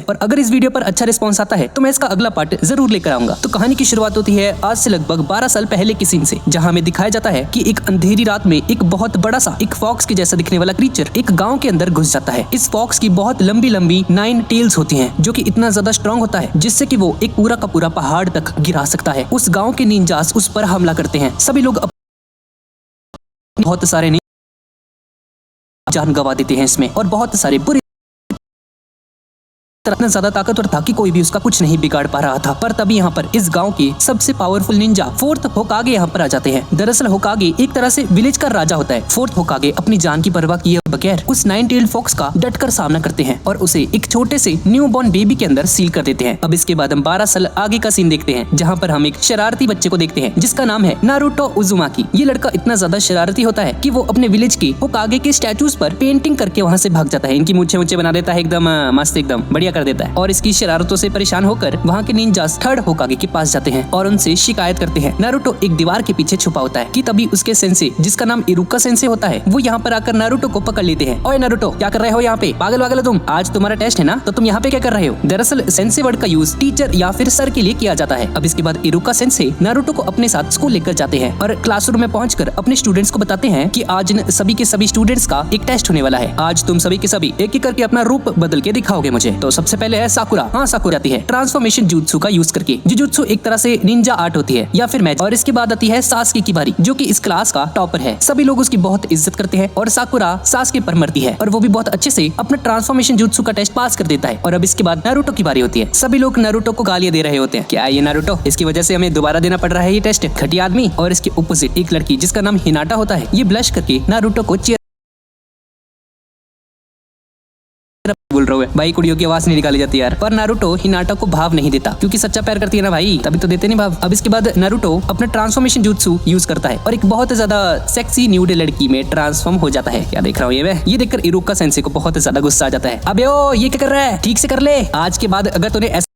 और अगर इस वीडियो पर अच्छा रिस्पॉन्स आता है तो मैं इसका अगला पार्ट जरूर लेकर आऊंगा। तो कहानी की शुरुआत होती है आज से लगभग 12 साल पहले की सीन से, जहाँ हमें दिखाया जाता है कि एक अंधेरी रात में एक बहुत बड़ा सा एक फॉक्स के जैसा दिखने वाला क्रीचर एक गाँव के अंदर घुस जाता है। इस फॉक्स की बहुत लंबी लंबी 9 टेल्स होती है, जो की इतना ज्यादा स्ट्रॉन्ग होता है जिससे की वो एक पूरा का पूरा पहाड़ तक गिरा सकता है। उस गाँव के निंजास उस पर हमला करते हैं। सभी लोग बहुत सारे जान गंवा देते हैं इसमें, और बहुत सारे बुरे इतना ज्यादा ताकतवर था कि कोई भी उसका कुछ नहीं बिगाड़ पा रहा था। पर तभी यहाँ पर इस गांव के सबसे पावरफुल निंजा फोर्थ होकागे यहाँ पर आ जाते हैं। दरअसल होकागे एक तरह से विलेज का राजा होता है। फोर्थ होकागे अपनी जान की परवाह किए बगैर उस 9 टेल्ड फॉक्स का डटकर सामना करते हैं और उसे एक छोटे से न्यू बॉर्न बेबी के अंदर सील कर देते हैं। अब इसके बाद हम 12 साल आगे का सीन देखते हैं, जहाँ पर हम एक शरारती बच्चे को देखते हैं जिसका नाम है नारुतो उजुमाकी। ये लड़का इतना ज्यादा शरारती होता है कि वो अपने विलेज के होकागे के स्टैचूज पर पेंटिंग करके वहाँ से भाग जाता है। इनकी मूंछें ऊंचे बना देता है, एकदम मस्त एकदम बढ़िया कर देता है। और इसकी शरारतों से परेशान होकर वहाँ के निंजास थर्ड होकागे के पास जाते हैं और उनसे शिकायत करते हैं। नारुतो एक दीवार के पीछे छुपा होता है कि तभी उसके सेंसे, जिसका नाम इरुका सेंसे होता है, वो यहाँ पर आकर नारुतो को पकड़ लेते हैं। ओए नारुतो, क्या कर रहे हो यहाँ पे? पागल वागल हो तुम? आज तुम्हारा टेस्ट है ना, तो तुम यहाँ पे क्या कर रहे हो? दरअसल सेंसे वर्ड का यूज टीचर या फिर सर के लिए किया जाता है। अब इसके बाद इरुका सेंसे नारुतो को अपने साथ स्कूल लेकर जाते हैं और क्लासरूम में पहुंचकर अपने स्टूडेंट्स को बताते हैं कि आज इन सभी के सभी स्टूडेंट्स का एक टेस्ट होने वाला है। आज तुम सभी के सभी एक एक करके अपना रूप बदल के दिखाओगे मुझे। तो सबसे पहले है साकुरा। हाँ, साकुरा आती है ट्रांसफॉर्मेशन जुत्सु का यूज करके। जुजुत्सु एक तरह से निंजा आर्ट होती है या फिर मैजिक। और इसके बाद आती है सास्के की बारी, जो कि इस क्लास का टॉपर है। सभी लोग उसकी बहुत इज्जत करते हैं और साकुरा सास्के पर मरती है और वो भी बहुत अच्छे से अपना ट्रांसफॉर्मेशन जुत्सु का टेस्ट पास कर देता है। और अब इसके बाद नारुतो की बारी होती है। सभी लोग नारुतो को गालियां दे रहे होते हैं, क्या ये नारुतो, इसकी वजह से हमें दोबारा देना पड़ रहा है ये टेस्ट, घटिया आदमी। और इसके अपोजिट एक लड़की जिसका नाम हिनाटा होता है, ये ब्लश करके नारुतो को बोल रहा है। भाई कुड़ियों की आवाज नहीं निकाली जाती यार। पर नारुतो हिनाटा को भाव नहीं देता, क्योंकि सच्चा प्यार करती है ना भाई, तभी तो देते नहीं भाव। अब इसके बाद नारुतो अपना ट्रांसफॉर्मेशन जुत्सु यूज करता है और एक बहुत ज्यादा सेक्सी न्यूड लड़की में ट्रांसफॉर्म हो जाता है। क्या देख रहा हूँ ये देखकर इरुका सेंसे को बहुत ज्यादा गुस्सा आ जाता है। अबे ओ, ये क्या कर रहा है? ठीक से कर ले। आज के बाद अगर तूने ऐसा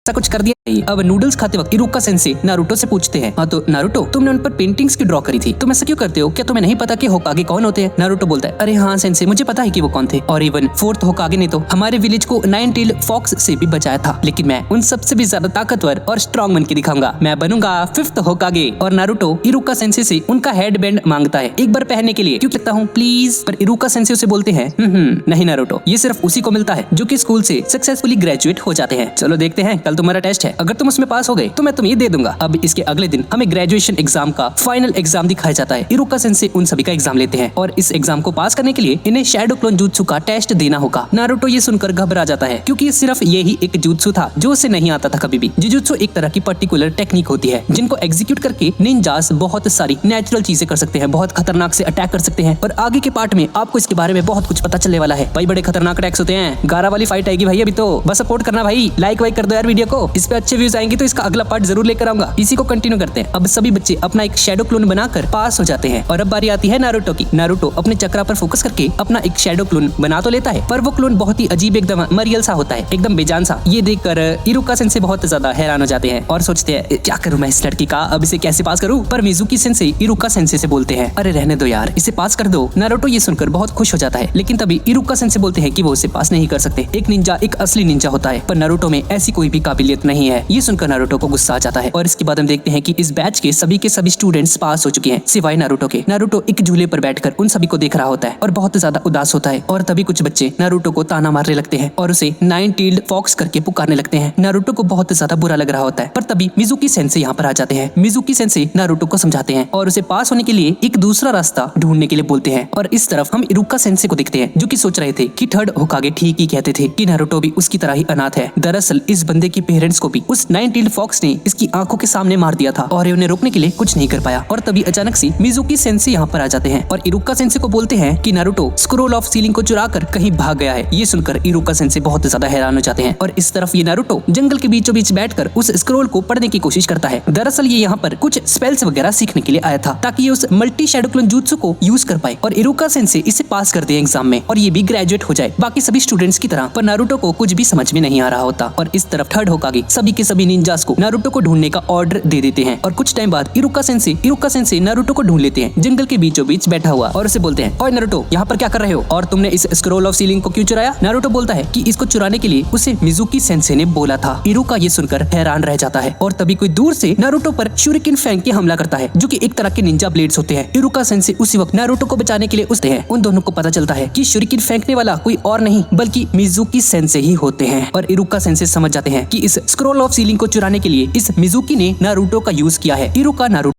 कुछ कर दिया। अब नूडल्स खाते वक्त इरुका सेंसे नारुतो से पूछते हैं, हाँ तो नारुतो, तुमने उन पर पेंटिंग्स क्यों ड्रॉ करी थी? तुम ऐसा क्यों करते हो? क्या तुम्हें नहीं पता कि होकागे कौन होते हैं? नारुतो बोलता है, अरे हाँ सेंसे, मुझे पता है कि वो कौन थे। और इवन फोर्थ होकागे ने तो हमारे विलेज को 9 टेल फॉक्स से भी बचाया था, लेकिन मैं उन सबसे भी ज्यादा ताकतवर और स्ट्रॉन्ग बन के दिखाऊंगा। मैं बनूंगा 5th होकागे। और नारुतो इरुका सेंसे से उनका हेड बैंड मांगता है एक बार पहनने के लिए, क्यों लगता हूँ प्लीज। पर इरुका सेंसे उसे बोलते हैं नहीं नारुतो, ये सिर्फ उसी को मिलता है जो कि स्कूल से सक्सेसफुली ग्रेजुएट हो जाते हैं। चलो देखते हैं, कल तुम्हारा टेस्ट है, अगर तुम उसमें पास हो गए तो मैं तुम्हें दे दूंगा। अब इसके अगले दिन हमें ग्रेजुएशन एग्जाम का फाइनल एग्जाम दिखाया जाता है। इरुका सेंसे उन सभी का एग्जाम लेते हैं और इस एग्जाम को पास करने के लिए इन्हें शैडो क्लोन जुत्सु का टेस्ट देना होगा। नारुतो ये सुनकर घबरा जाता है, क्योंकि सिर्फ ये ही एक जुत्सु था जो उसे नहीं आता था कभी भी। जुजुत्सु एक तरह की पर्टिकुलर टेक्निक होती है जिनको एग्जीक्यूट करके निंजास बहुत सारी नेचुरल चीजें कर सकते हैं, बहुत खतरनाक से अटैक कर सकते हैं। और आगे के पार्ट में आपको इसके बारे में बहुत कुछ पता चलने वाला है। भाई बड़े खतरनाक अटैक्स होते हैं। गारा वाली फाइट आएगी भाई अभी तो, बस सपोर्ट करना भाई, लाइक वाइक कर दो यार वीडियो को। इस पे अच्छे व्यूज आएंगे तो इसका अगला पार्ट जरूर लेकर आऊंगा। इसी को कंटिन्यू करते हैं। अब सभी बच्चे अपना एक शैडो क्लोन बनाकर पास हो जाते हैं और अब बारी आती है नारुतो की। नारुतो अपने चक्रा पर फोकस करके अपना एक शैडो क्लोन बना तो लेता है, पर वो क्लोन बहुत ही अजीब, एकदम मरियल सा होता है, एकदम बेजान सा। ये देखकर इरुका सेंसे बहुत ज्यादा हैरान हो जाते हैं और सोचते हैं क्या करूं मैं इस लड़की का, अब इसे कैसे पास करूं। पर मिजुकी सेंसे इरुका सेंसे से बोलते हैं, अरे रहने दो यार, इसे पास कर दो। नारुतो ये सुनकर बहुत खुश हो जाता है, लेकिन तभी इरुका सेंसे बोलते हैं कि वो उसे पास नहीं कर सकते। एक निंजा एक असली निंजा होता है, पर नारुतो में ऐसी कोई भी काबिलियत नहीं है। ये सुनकर नारुतो को गुस्सा आ जाता है। और इसके बाद हम देखते हैं कि इस बैच के सभी स्टूडेंट्स पास हो चुके हैं सिवाय नारुतो के। नारुतो एक झूले पर बैठकर उन सभी को देख रहा होता है और बहुत ज्यादा उदास होता है। और तभी कुछ बच्चे नारुतो को ताना मारने लगते हैं और उसे 9 टेल्ड फॉक्स करके पुकारने लगते हैं। नारुतो को बहुत ज्यादा बुरा लग रहा होता है, पर तभी मिजुकी सेंसे यहाँ पर आ जाते हैं। मिजुकी सेंसे नारुतो को समझाते हैं और उसे पास होने के लिए एक दूसरा रास्ता ढूंढने के लिए बोलते हैं। और इस तरफ हम इरुका सेंसे को देखते हैं, जो कि सोच रहे थे कि थर्ड होकागे ठीक ही कहते थे कि नारुतो भी उसकी तरह ही अनाथ है। दरअसल इस बंदे की पेरेंट्स को भी उस नाइन टेल्ड फॉक्स ने इसकी आंखों के सामने मार दिया था और उन्हें रोकने के लिए कुछ नहीं कर पाया। और तभी अचानक से मिजुकी सेंसे यहाँ पर आ जाते हैं और इरुका सेंसे को बोलते हैं कि नारुतो स्क्रोल ऑफ सीलिंग को चुरा कर कहीं भाग गया है। ये सुनकर इरुका सेंसे बहुत ज्यादा हैरान हो जाते हैं और इस तरफ ये नारुतो जंगल के बीचों बीच बैठकर उस स्क्रोल को पढ़ने की कोशिश करता है। दरअसल ये यहाँ पर कुछ स्पेल्स वगैरह सीखने के लिए आया था ताकि ये उस मल्टी शैडो क्लोन jutsu को यूज कर पाए और इरुका सेंसे इसे पास कर दे एग्जाम में और ये भी ग्रेजुएट हो जाए बाकी सभी स्टूडेंट्स की तरह। पर नारुतो को कुछ भी समझ में नहीं आ रहा होता और इस तरफ थर्ड होकागे सभी के सभी निंजास को नारुतो को ढूंढने का ऑर्डर दे देते हैं और कुछ टाइम बाद इरुका सेंसे नारुतो को ढूंढ लेते हैं जंगल के बीचों बीच बैठा हुआ और उसे बोलते हैं, ओए नारुतो यहाँ पर क्या कर रहे हो और तुमने इस स्क्रोल ऑफ सीलिंग को क्यों चुराया? नारुतो बोलता है कि इसको चुराने के लिए उसे मिजुकी सेंसे ने बोला था। इरुका ये सुनकर हैरान रह जाता है और तभी कोई दूर से नारुतो पर शूरिकेन फेंक के हमला करता है जो कि एक तरह के निंजा ब्लेड्स होते हैं। इरुका सेंसे उसी वक्त नारुतो को बचाने के लिए उठते हैं। उन दोनों को पता चलता है कि शूरिकेन फेंकने वाला कोई और नहीं बल्कि मिजुकी सेंसे ही होते हैं और इरुका सेंसे समझ जाते हैं कि इस स्क्रोल ऑफ सीलिंग को चुराने के लिए इस मिजुकी ने नारुतो का यूज किया है। इरुका नारुतो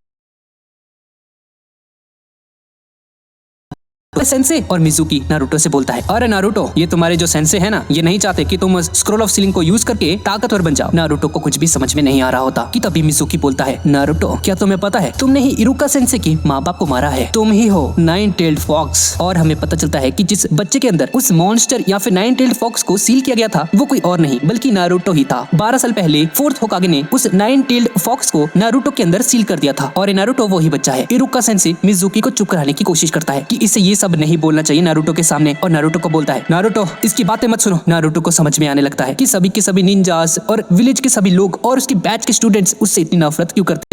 सेंसे और मिजुकी नारुतो से बोलता है, अरे नारुतो ये तुम्हारे जो सेंसे है ना ये नहीं चाहते कि तुम स्क्रोल ऑफ सीलिंग को यूज करके ताकतवर बन जाओ। नारुतो को कुछ भी समझ में नहीं आ रहा होता कि तभी मिजुकी बोलता है, नारुतो क्या तुम्हें पता है तुमने ही इरुका सेंसे के माँ बाप को मारा है, तुम ही हो नाइन टेल्ड फॉक्स। और हमें पता चलता है कि जिस बच्चे के अंदर उस मॉन्स्टर या फिर नाइन टेल्ड फॉक्स को सील किया गया था वो कोई और नहीं बल्कि नारुतो ही था। 12 साल पहले फोर्थ होकागे ने उस नाइन टेल्ड फॉक्स को नारुतो के अंदर सील कर दिया था और नारुतो वही बच्चा है। इरुका सेंसे मिजुकी को चुप कराने की कोशिश करता है कि इसे ये सब नहीं बोलना चाहिए नारुतो के सामने और नारुतो को बोलता है, नारुतो इसकी बातें मत सुनो। नारुतो को समझ में आने लगता है कि सभी के सभी निंजास और विलेज के सभी लोग और उसके बैच के स्टूडेंट्स उससे इतनी नफरत क्यों करते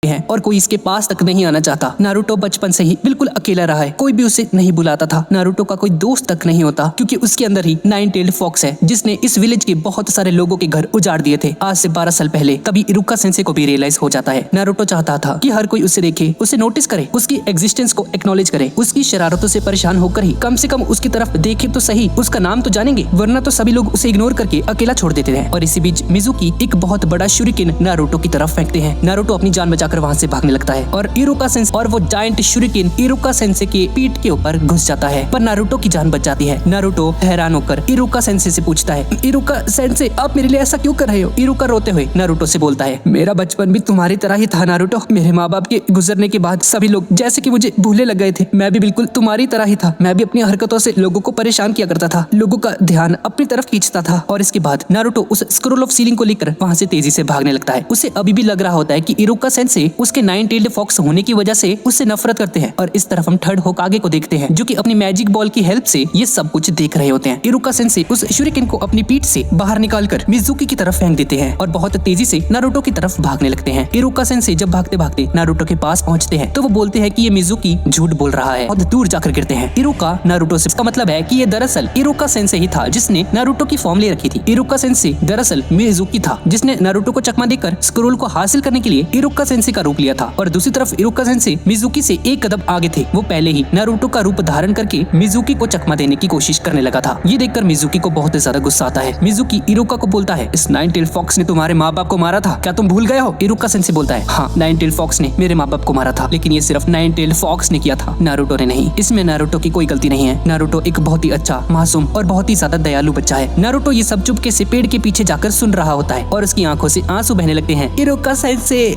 हैं और कोई इसके पास तक नहीं आना चाहता। नारुतो बचपन से ही बिल्कुल अकेला रहा है, कोई भी उसे नहीं बुलाता था। नारुतो का कोई दोस्त तक नहीं होता क्योंकि उसके अंदर ही नाइन टेल्ड फॉक्स है जिसने इस विलेज के बहुत सारे लोगों के घर उजाड़ दिए थे आज से 12 साल पहले। तभी इरुका सेंसे को भी रियलाइज हो जाता है। नारुतो चाहता था कि हर कोई उसे देखे, उसे नोटिस करे, उसकी एग्जिस्टेंस को एक्नॉलेज करे, उसकी शरारतों से परेशान होकर ही कम से कम उसकी तरफ देखे तो सही, उसका नाम तो जानेंगे, वरना तो सभी लोग उसे इग्नोर करके अकेला छोड़ देते हैं। और इसी बीच मिजुकी एक बहुत बड़ा शूरिकेन नारुतो की तरफ फेंकते हैं। नारुतो अपनी जान बचाकर वहां से भागने लगता है और इरुका सेंसे और वो जायंट शूरिकेन इरुका सेंसे के पीठ के ऊपर घुस जाता है पर नारुतो की जान बच जाती है। नारुतो हैरान होकर इरुका सेंसे से पूछता है, इरुका सेंसे आप मेरे लिए ऐसा क्यों कर रहे हो? इरुका रोते हुए नारुतो से बोलता है, मेरा बचपन भी तुम्हारी तरह ही था नारुतो। मेरे माँ बाप के गुजरने के बाद सभी लोग जैसे कि मुझे भूलने लग गए थे। मैं भी बिल्कुल तुम्हारी तरह ही था। मैं भी अपनी हरकतों से लोगों को परेशान किया करता था, लोगों का ध्यान अपनी तरफ खींचता था। और इसके बाद नारुतो उस स्क्रोल ऑफ सीलिंग को लेकर वहां से तेजी से भागने लगता है। उसे अभी भी लग रहा होता है कि इरुका सेंसे उसके नाइन टेल्ड फॉक्स होने की वजह से उससे नफरत करते हैं। और इस तरफ हम थर्ड होकागे को देखते हैं जो कि अपनी मैजिक बॉल की हेल्प से ये सब कुछ देख रहे होते हैं। इरुका सेंसे उस शूरिकेन को अपनी पीठ से बाहर निकालकर मिजुकी की तरफ फेंक देते हैं और बहुत तेजी से नारुतो की तरफ भागने लगते हैं। इरुका सेंसे जब भागते भागते नारुतो के पास पहुंचते हैं तो वो बोलते हैं कि ये मिजुकी झूठ बोल रहा है और दूर जाकर गिरते हैं। इरुका नारुतो से, इसका मतलब है कि ये दरअसल इरुका सेंसे ही था जिसने नारुतो की फॉर्म ले रखी थी। इरुका सेंसे दरअसल मिजुकी था जिसने नारुतो को चकमा देकर स्क्रोल को हासिल करने के लिए इरुका सेंसे का रूप लिया था। और दूसरी तरफ इरुका सेंसे मिजुकी से एक कदम आगे थे, वो पहले ही नारुतो का रूप धारण करके मिजुकी को चकमा देने की कोशिश करने लगा था। ये देखकर मिजुकी को बहुत ज्यादा गुस्सा आता है। मिजुकी इरुका को बोलता है, इस नाइन टेल्ड फॉक्स ने तुम्हारे माँ बाप को मारा था, क्या तुम भूल गए हो? इरुका सेंसे बोलता है, हाँ नाइन टेल्ड फॉक्स ने मेरे माँ बाप को मारा था, लेकिन ये सिर्फ नाइन टेल्ड फॉक्स ने किया था, नारुतो ने नहीं। इसमें नारुतो की कोई गलती नहीं है। नारुतो एक बहुत ही अच्छा, मासूम और बहुत ही ज्यादा दयालु बच्चा है। नारुतो ये सब चुपके से पेड़ के पीछे जाकर सुन रहा होता है और उसकी आंखों से आंसू बहने लगते हैं। इरुका सेंसे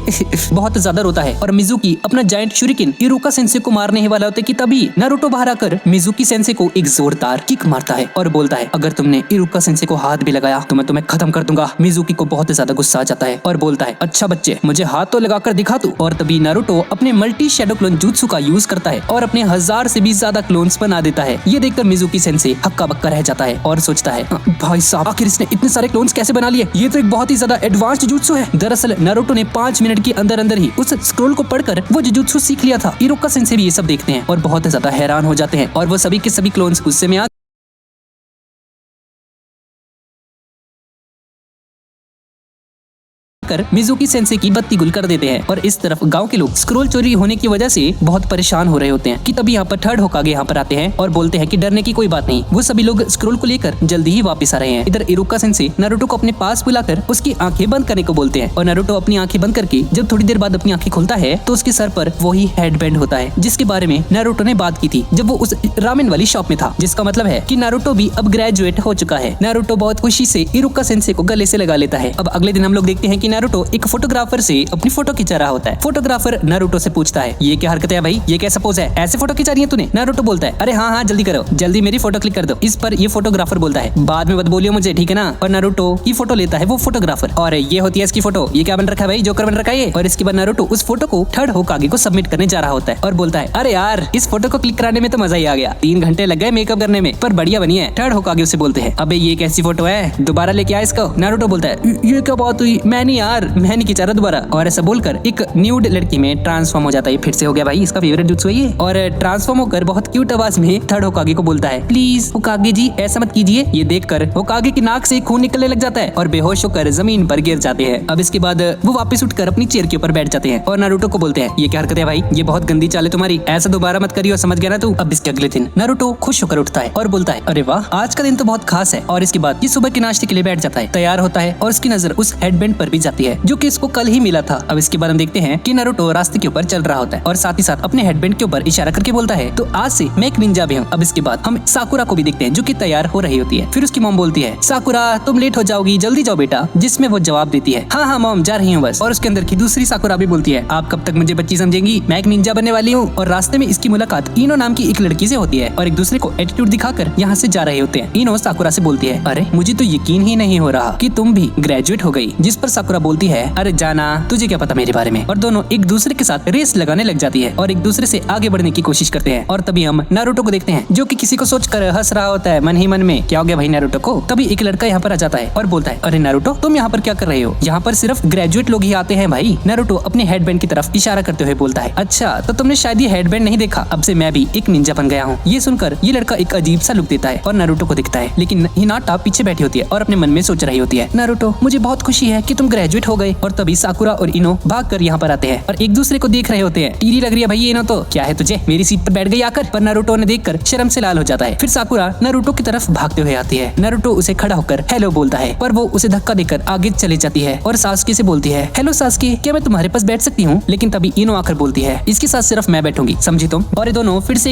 बहुत ज्यादा रोता है और मिजुकी अपना जायंट शूरिकेन इरुका सेंसे को मारने ही वाला होता है कि तभी नारुतो बाहर आकर मिजुकी सेंसे को एक जोरदार किक मारता है और बोलता है, अगर तुमने इरुका सेंसे को हाथ भी लगाया तो मैं तुम्हें खत्म कर दूंगा। मिजुकी को बहुत ज्यादा गुस्सा आ जाता है और बोलता है, अच्छा बच्चे मुझे हाथ तो लगाकर दिखा तू। और तभी नारुतो अपने मल्टी शैडो क्लोन jutsu का यूज करता है और अपने 1000 से भी ज्यादा क्लोन्स बना देता है। ये देखकर मिजुकी सेंसे हक्का बक्का रह जाता है और सोचता है, भाई साहब आखिर इसने इतने सारे क्लोन्स कैसे बना लिए? ये तो एक बहुत ही ज्यादा एडवांस्ड jutsu है। दरअसल नारुतो ने 5 मिनट के अंदर अंदर ही उस स्क्रोल को पढ़कर वो jutsu सीख लिया था। इरुका सेंसे भी ये सब देखते हैं और बहुत ज्यादा हैरान हो जाते हैं और वो सभी के सभी क्लोन्स गुस्से में आकर मिजुकी सेंसे की बत्ती गुल कर देते हैं। और इस तरफ गांव के लोग स्क्रोल चोरी होने की वजह से बहुत परेशान हो रहे होते हैं कि तभी यहाँ पर थर्ड होकागे यहाँ पर आते हैं और बोलते हैं कि डरने की कोई बात नहीं, वो सभी लोग स्क्रोल को लेकर जल्दी ही वापस आ रहे हैं। इधर इरुका सेंसे नारुतो को अपने पास बुलाकर उसकी आंखें बंद करने को बोलते हैं और नारुतो अपनी आंखें बंद करके जब थोड़ी देर बाद अपनी आंखें खोलता है तो उसके सर पर वही हेडबैंड होता है जिसके बारे में नारुतो ने बात की थी जब वो उस रामेन वाली शॉप में था, जिसका मतलब है कि नारुतो भी अब ग्रेजुएट हो चुका है। नारुतो बहुत खुशी से इरुका सेंसे को गले से लगा लेता है। अब अगले दिन हम लोग देखते हैं कि नारुतो एक फोटोग्राफर से अपनी फोटो खिंचा रहा होता है। फोटोग्राफर नारुतो से पूछता है, ये क्या हरकत है भाई, ये कैसा पोज है, ऐसे फोटो खिंचा रही है तूने? नारुतो बोलता है, अरे हाँ जल्दी करो, जल्दी मेरी फोटो क्लिक कर दो। इस पर ये फोटोग्राफर बोलता है, बाद में मत बोलियो मुझे, ठीक है ना? और नारुतो की फोटो लेता है वो फोटोग्राफर और ये होती है इसकी फोटो। ये क्या बन रखा है भाई, जोकर बन रखा है ये। और इसके बाद नारुतो उस फोटो को थर्ड होकागे को सबमिट करने जा रहा होता है और बोलता है, अरे यार इस फोटो को क्लिक कराने में तो मजा ही आ गया, 3 घंटे लग गए मेकअप करने में, पर बढ़िया बनी है। थर्ड होकागे उसे बोलते हैं, अबे ये कैसी फोटो है, दोबारा लेके आ इसको। नारुतो बोलता है, ये क्या बात हुई, मैं नहीं खिंचा रहा दोबारा। और ऐसा बोलकर एक न्यूड लड़की में ट्रांसफॉर्म हो जाता है। फिर से हो गया भाई इसका फेवरेट जुत्सु है ये। और ट्रांसफॉर्म होकर बहुत क्यूट आवाज में थर्ड होकागे को बोलता है, प्लीज होकागे जी ऐसा मत कीजिए। ये देखकर होकागे की नाक से खून निकलने लग जाता है और बेहोश होकर जमीन पर गिर जाते हैं। अब इसके बाद वो वापस उठकर अपनी चेयर के ऊपर बैठ जाते हैं और नारुतो को बोलते हैं, ये क्या हरकत है भाई, ये बहुत गंदी चाल है तुम्हारी, ऐसा दोबारा मत करियो, समझ गया ना तू? अब इसके अगले दिन नारुतो खुश होकर उठता है और बोलता है, अरे वाह आज का दिन तो बहुत खास है। और इसके बाद ये सुबह के नाश्ते के लिए बैठ जाता है, तैयार होता है और उसकी नजर उस हेडबैंड पर भी जाती है जो कि इसको कल ही मिला था। अब इसके बाद हम देखते हैं कि नारुतो रास्ते के ऊपर चल रहा होता है और साथ ही साथ अपने हेडबैंड के ऊपर इशारा करके बोलता है, तो आज से मैं एक निंजा भी हूँ। अब इसके बाद हम साकुरा को भी देखते हैं जो कि तैयार हो रही होती है। फिर उसकी मॉम बोलती है, साकुरा तुम लेट हो जाओगी, जल्दी जाओ बेटा। जिसमें वो जवाब देती है, हाँ मॉम जा रही हूँ बस। और उसके अंदर की दूसरी साकुरा भी बोलती है, आप कब तक मुझे बच्ची समझेंगी, मैं एक निंजा बनने वाली हूँ। और रास्ते में इसकी मुलाकात इनो नाम की एक लड़की से होती है और एक दूसरे को एटीट्यूड दिखाकर यहाँ से जा रहे होते हैं। इनो साकुरा से बोलती है, अरे मुझे तो यकीन ही नहीं हो रहा कि तुम भी ग्रेजुएट हो गई। जिस पर साकुरा बोलती है, अरे जाना तुझे क्या पता मेरे बारे में। और दोनों एक दूसरे के साथ रेस लगाने लग जाती है और एक दूसरे से आगे बढ़ने की कोशिश करते हैं। और तभी हम नारुतो को देखते हैं जो कि किसी को सोचकर हंस रहा होता है मन ही मन में, क्या हो गया भाई नारुतो को। तभी एक लड़का यहाँ पर आ जाता है और बोलता है, अरे नारुतो तुम यहाँ पर क्या कर रहे हो, यहाँ पर सिर्फ ग्रेजुएट लोग ही आते हैं भाई। नारुतो अपने हेडबैंड की तरफ इशारा करते हुए बोलता है, अच्छा तो तुमने शायद ये हेडबैंड नहीं देखा, अब से मैं भी एक निंजा बन गया हूँ। ये सुनकर ये लड़का एक अजीब सा लुक देता है और नारुतो को दिखता है, लेकिन हिनाटा पीछे बैठी होती है और अपने मन में सोच रही होती है, नारुतो मुझे बहुत खुशी है कि तुम ग्रेजुएट हो गए। और तभी साकुरा और इनो भागकर यहाँ पर आते हैं और एक दूसरे को देख रहे होते हैं। टीरी लग रही है भाई ये इनो तो, क्या है तुझे, मेरी सीट पर बैठ गई आकर। पर नारुतो ने देखकर शर्म से लाल हो जाता है। फिर साकुरा नारुतो की तरफ भागते हुए आती है। नारुतो उसे खड़ा होकर हेलो बोलता है पर वो उसे धक्का देकर आगे चली जाती है और सासुके से बोलती है, हेलो सासुके क्या मैं तुम्हारे पास बैठ सकती हूँ? लेकिन तभी इनो आकर बोलती है, इसके साथ सिर्फ मैं बैठूंगी, समझी तुम? और ये दोनों फिर से